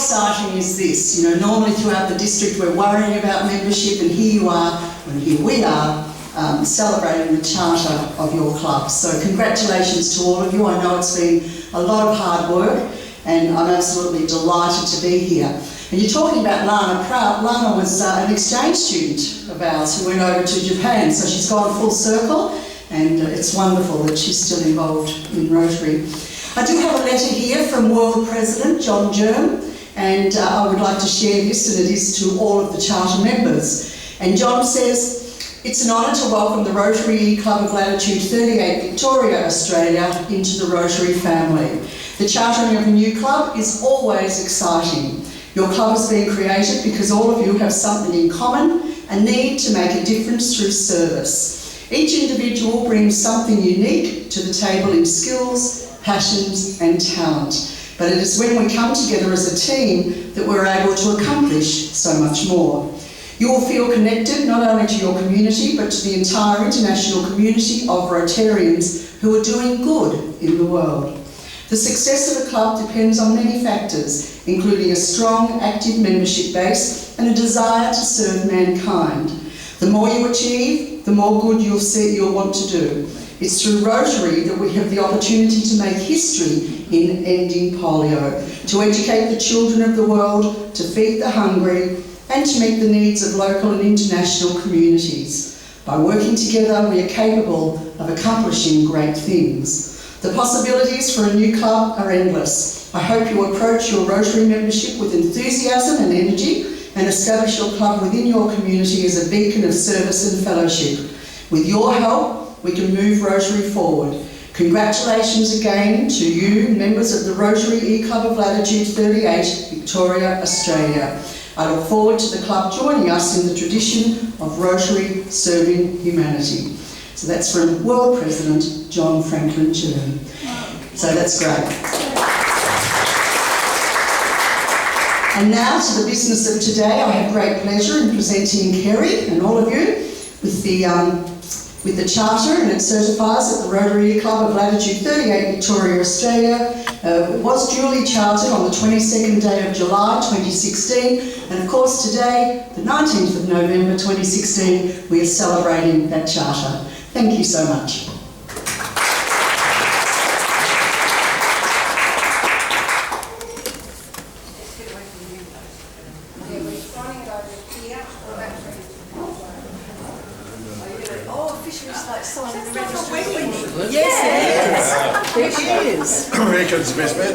exciting is this? You know, normally throughout the district we're worrying about membership, and here you are, and here we are, celebrating the charter of your club. So congratulations to all of you. I know it's been a lot of hard work, and I'm absolutely delighted to be here. And you're talking about Lana Prout. Lana was an exchange student of ours who went over to Japan, so she's gone full circle, and it's wonderful that she's still involved in Rotary. I do have a letter here from World President John Germ, and I would like to share this, and it is to all of the charter members. And John says, "It's an honour to welcome the Rotary Club of Latitude 38 Victoria, Australia into the Rotary family. The chartering of a new club is always exciting. Your club has been created because all of you have something in common, a need to make a difference through service. Each individual brings something unique to the table in skills, passions and talent. But it is when we come together as a team that we're able to accomplish so much more. You will feel connected not only to your community but to the entire international community of Rotarians who are doing good in the world. The success of a club depends on many factors, including a strong, active membership base and a desire to serve mankind. The more you achieve, the more good you'll want to do. It's through Rotary that we have the opportunity to make history in ending polio, to educate the children of the world, to feed the hungry, and to meet the needs of local and international communities. By working together, we are capable of accomplishing great things. The possibilities for a new club are endless. I hope you approach your Rotary membership with enthusiasm and energy and establish your club within your community as a beacon of service and fellowship. With your help, we can move Rotary forward. Congratulations again to you, members of the Rotary E-Club of Latitude 38, Victoria, Australia. I look forward to the club joining us in the tradition of Rotary serving humanity." So that's from World President John Franklin Germ. So that's great. And now to the business of today. I have great pleasure in presenting Kerrie and all of you with the charter, and it certifies that the Rotary Club of Latitude 38 Victoria, Australia was duly chartered on the 22nd day of July 2016, and of course today, the 19th of November 2016, we are celebrating that charter. Thank you so much. Here comes the best man.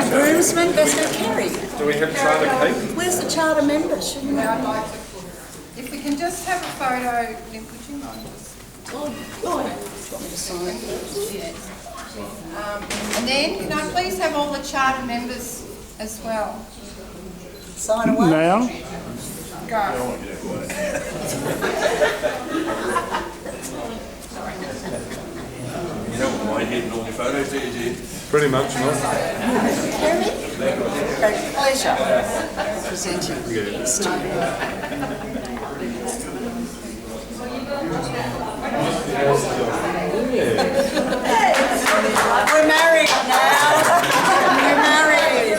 Groomsman, best man Kerrie. Do we have charter cake? Where's the charter members? Shouldn't we? I'd like to, if we can just have a photo, Lynne, would you mind just? And then, can I please have all the charter members as well? Sign away. Now? Go. You don't want my head in all the photos, do you, Jen? Pretty much, not. Kerrie, great pleasure presenting this to you. We're married now. We're married.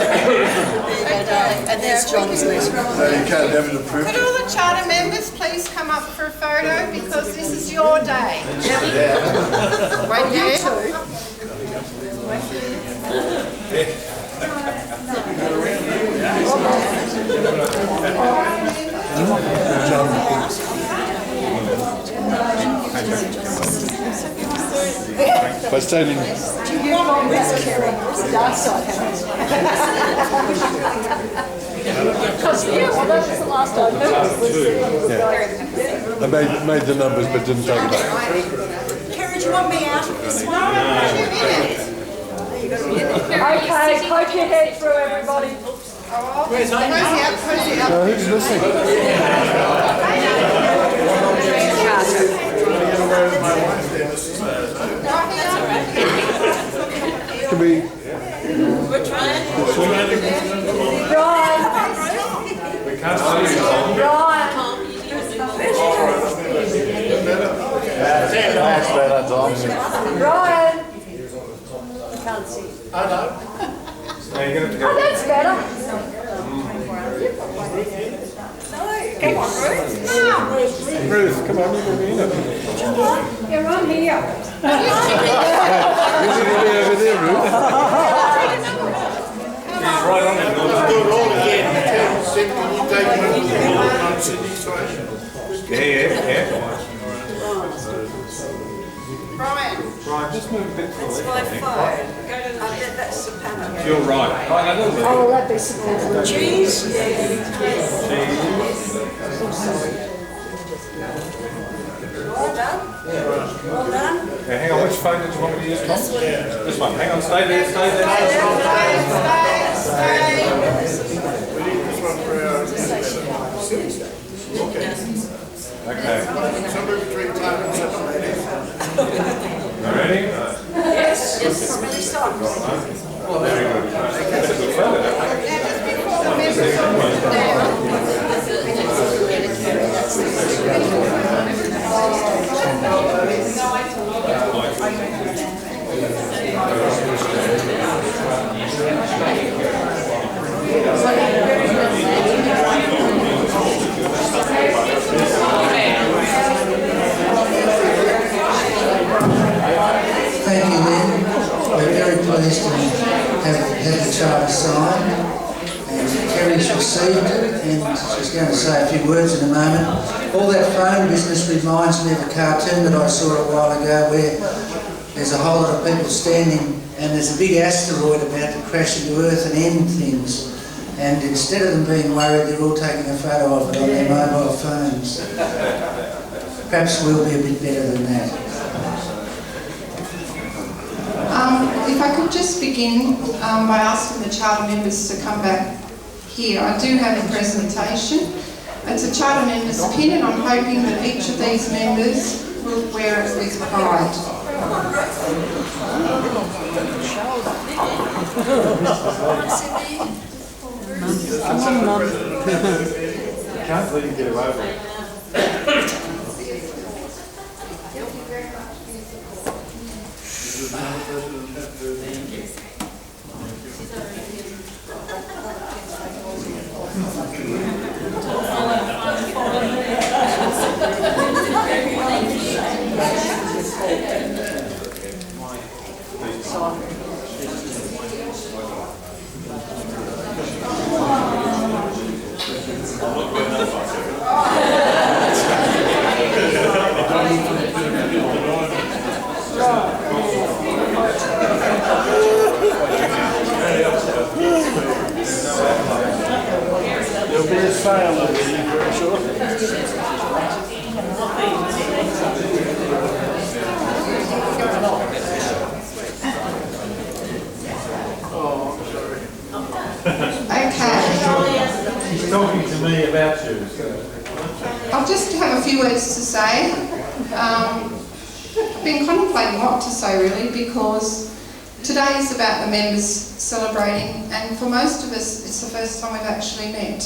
And there's John's letter. So you can't have it approved? Could all the charter members please come up for a photo, because this is your day. Wait here. By standing. Do you want this, Kerrie? It's dark side, because, yeah, well, that was the last I heard. I made the numbers but didn't take it up. Kerrie, do you want me out of this one? Okay, poke your head through, everybody. Where's out? Who's listening? Can we? We're trying. Brian. We can't see you. Brian. That's better, Tom. Brian. Can't see. I know. Oh, that's better. funny for me. You're on here. Is it really over there, Ruth? He's right on it. Do it all again. Can you take Yeah. Brian, Right, just move a bit to the That's left. my phone. That's the panel. You're right. Right, a little bit. Oh, that'd be super. Cheese? Well done. Well done. Okay, hang on, which phone did you want me to use, Tom? This one. This one. Hang on, stay there. stay. Okay. somewhere between time and 7 ladies? Ready? Yes, yes, really strong. Very good. That's a good photo. Thank you, Lynne. We're very pleased to have the charter signed, and Kerrie's received it, and she's going to say a few words in a moment. All that phone business reminds me of a cartoon that I saw a while ago where there's a whole lot of people standing and there's a big asteroid about to crash into Earth and end things. And instead of them being worried, they're all taking a photo of it on their mobile phones. Perhaps we'll be a bit better than that. If I could just begin by asking the charter members to come back here. I do have a presentation. It's a charter member's pin, and I'm hoping that each of these members will wear it with pride. Can't let you get away with it. There'll be a sale over there, very shortly. Okay. He's talking to me about you. I'll just have a few words to say. I've been contemplating what to say really, because today is about the members celebrating, and for most of us it's the first time we've actually met.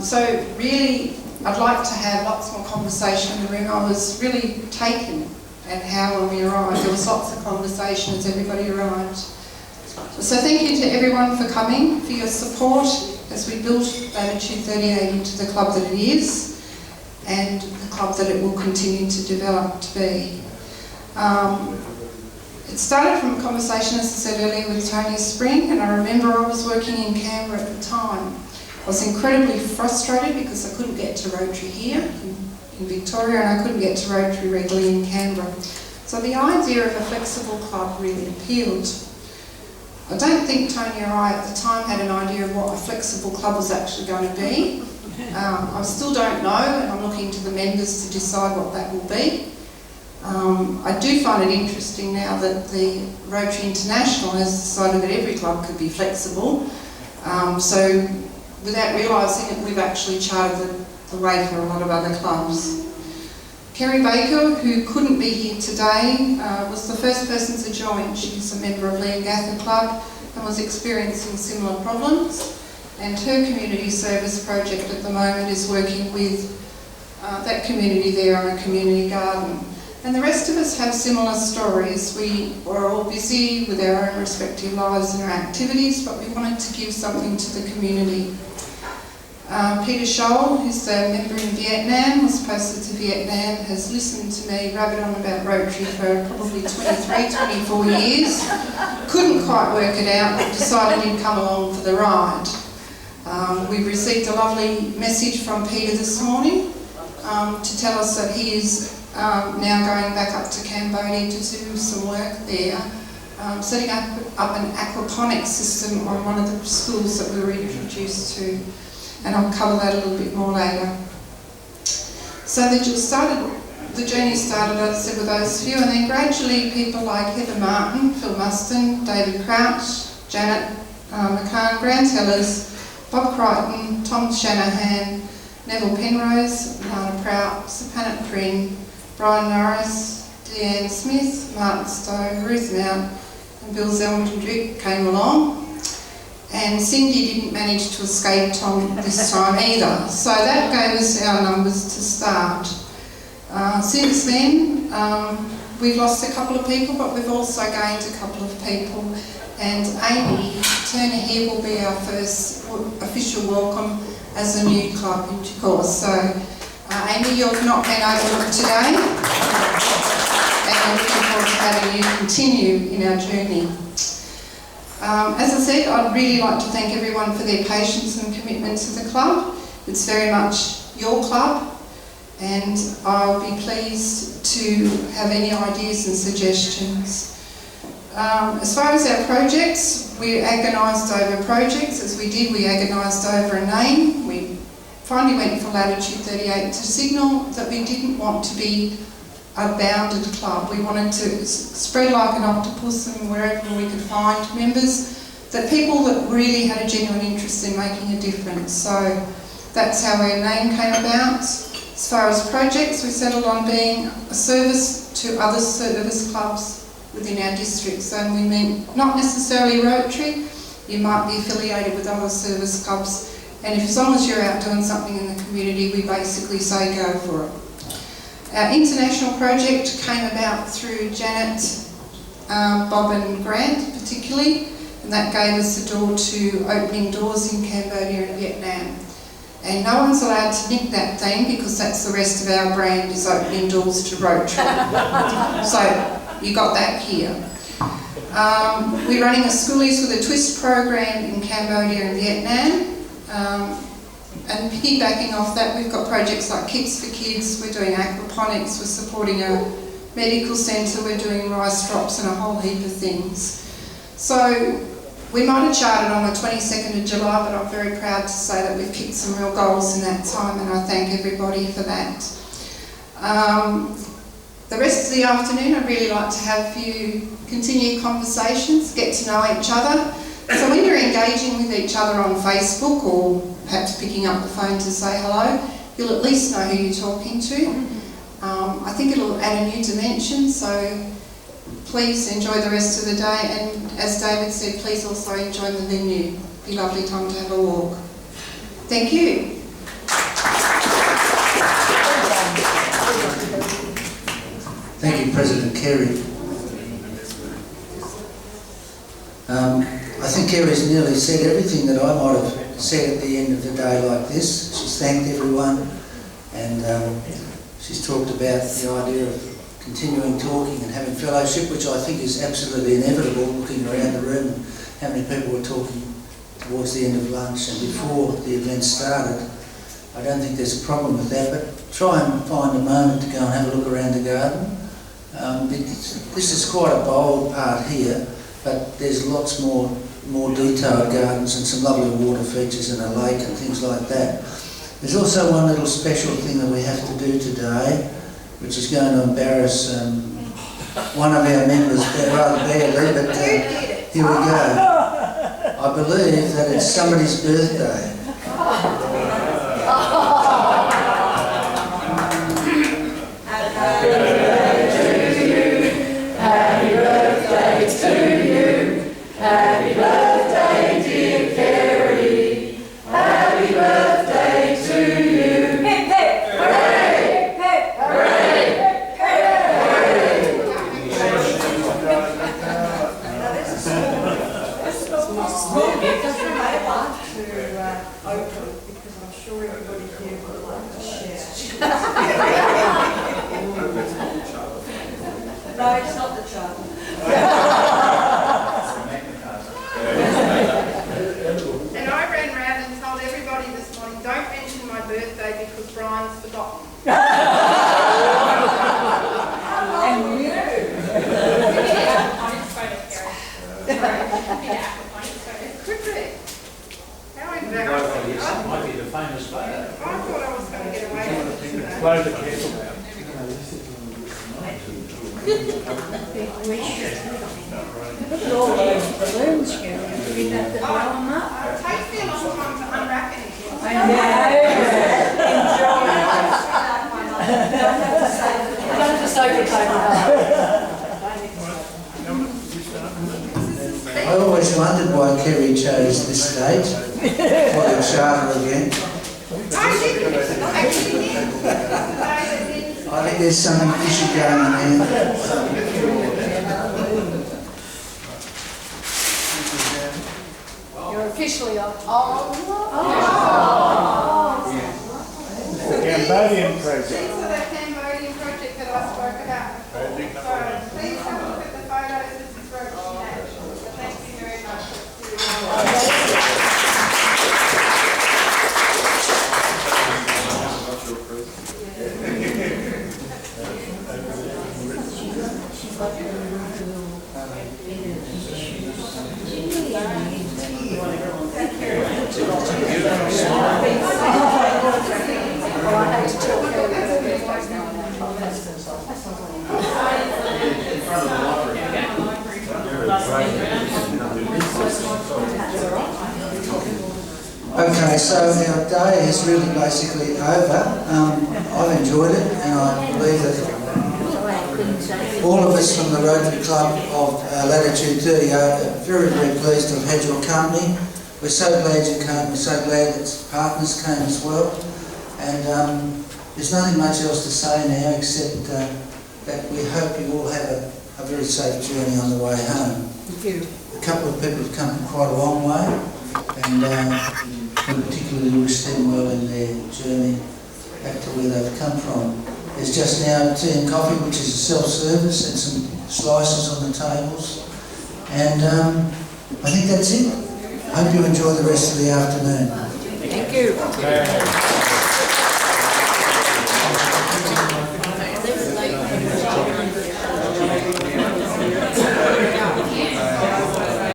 So really I'd like to have lots more conversation in the room. I was really taken at how when we arrived, there was lots of conversation as everybody arrived. So thank you to everyone for coming, for your support as we built Latitude 38 into the club that it is, and the club that it will continue to develop to be. It started from a conversation, as I said earlier, with Tony Spring, and I remember I was working in Canberra at the time. I was incredibly frustrated because I couldn't get to Rotary here in Victoria, and I couldn't get to Rotary regularly in Canberra. So the idea of a flexible club really appealed. I don't think Tony or I at the time had an idea of what a flexible club was actually going to be. I still don't know, and I'm looking to the members to decide what that will be. I do find it interesting now that the Rotary International has decided that every club could be flexible. So without realising it, we've actually charted the way for a lot of other clubs. Kerrie Baker, who couldn't be here today, was the first person to join. She's a member of Lynne Club and was experiencing similar problems. And her community service project at the moment is working with that community there on a community garden. And the rest of us have similar stories. We were all busy with our own respective lives and our activities, but we wanted to give something to the community. Peter Scholl, who's a member in Vietnam, was posted to Vietnam, has listened to me rabbit on about Rotary for probably 23, 24 years. Couldn't quite work it out, but decided he'd come along for the ride. We've received a lovely message from Peter this morning to tell us that he is now going back up to Cambodia to do some work there, setting up an aquaponics system on one of the schools that we were introduced to. And I'll cover that a little bit more later. So the journey started, as I said, with those few, and then gradually people like Heather Martin, Phil Muston, David Crouch, Janet McCann, Grant Tellers, Bob Crichton, Tom Shanahan, Neville Penrose, Lana Prout, Sir Panet Pring, Brian Norris, Deanne Smith, Martin Stowe, Ruth Mount, and Bill Zelmendrick came along. And Cindy didn't manage to escape Tom this time either. So that gave us our numbers to start. Since then, we've lost a couple of people, but we've also gained a couple of people. And Amy Turner here will be our first official welcome as a new club in due course. So, Amy, you've not been overlooked today. And we're looking forward to having you continue in our journey. As I said, I'd really like to thank everyone for their patience and commitment to the club. It's very much your club, and I'll be pleased to have any ideas and suggestions. As far as our projects, we agonised over projects. As we did, we agonised over a name. We finally went for Latitude 38 to signal that we didn't want to be a bounded club. We wanted to spread like an octopus, and wherever we could find members, that people that really had a genuine interest in making a difference. So that's how our name came about. As far as projects, we settled on being a service to other service clubs within our districts. So we mean not necessarily Rotary, you might be affiliated with other service clubs, and as long as you're out doing something in the community, we basically say go for it. Our international project came about through Janet, Bob and Grant particularly, and that gave us the door to opening doors in Cambodia and Vietnam. And no one's allowed to nick that thing, because that's the rest of our brand, is opening doors to Rotary. So you got that here. We're running a Schoolies with a Twist program in Cambodia and Vietnam. And piggybacking off that, we've got projects like Kids for Kids, we're doing aquaponics, we're supporting a medical centre, we're doing rice drops and a whole heap of things. So we might have charted on the 22nd of July, but I'm very proud to say that we've kicked some real goals in that time, and I thank everybody for that. The rest of the afternoon, I'd really like to have you continue conversations, get to know each other. So when you're engaging with each other on Facebook, or perhaps picking up the phone to say hello, you'll at least know who you're talking to. I think it'll add a new dimension, so please enjoy the rest of the day, and as David said, please also enjoy the venue. It'll be a lovely time to have a walk. Thank you. Thank you, President Kerrie. I think Kerrie's nearly said everything that I might have said at the end of the day like this. She's thanked everyone, and she's talked about the idea of continuing talking and having fellowship, which I think is absolutely inevitable, looking around the room, how many people were talking towards the end of lunch and before the event started. I don't think there's a problem with that, but try and find a moment to go and have a look around the garden. This is quite a bold part here, but there's lots more detailed gardens and some lovely water features and a lake and things like that. There's also one little special thing that we have to do today, which is going to embarrass one of our members rather badly, but here we go. I believe that it's somebody's birthday. Happy birthday, dear Kerrie. Happy birthday to you. Hip hip hooray! Hip hooray! Hooray! Now this is small because I want to open because I'm Might be the famous photo. I thought I was going to get away with it. Blow the candle out. Look at all those balloons here. We'd have to blow them up. It takes me a long time to unwrap anything. I know. Don't just open it I always wondered why Kerrie chose this date for the charter again. I didn't. Actually, I think there's something fishy going on here. You're officially on. Cambodian project. These are the Cambodian project that I spoke about. So please have a look at the photos. This is Rotary Club. Thank you very much. Okay, so our day is really basically over. I've enjoyed it, and I believe that all of us from the Rotary Club of Latitude 30 are very, very pleased to have had your company. We're so glad you came, we're so glad that partners came as well. And there's nothing much else to say now except that we hope you all have a very safe journey on the way home. Thank you. A couple of people have come quite a long way, and we particularly wish them well in their journey back to where they've come from. There's just now tea and coffee, which is a self-service, and some slices on the tables. And I think that's it. I hope you enjoy the rest of the afternoon. Thank you.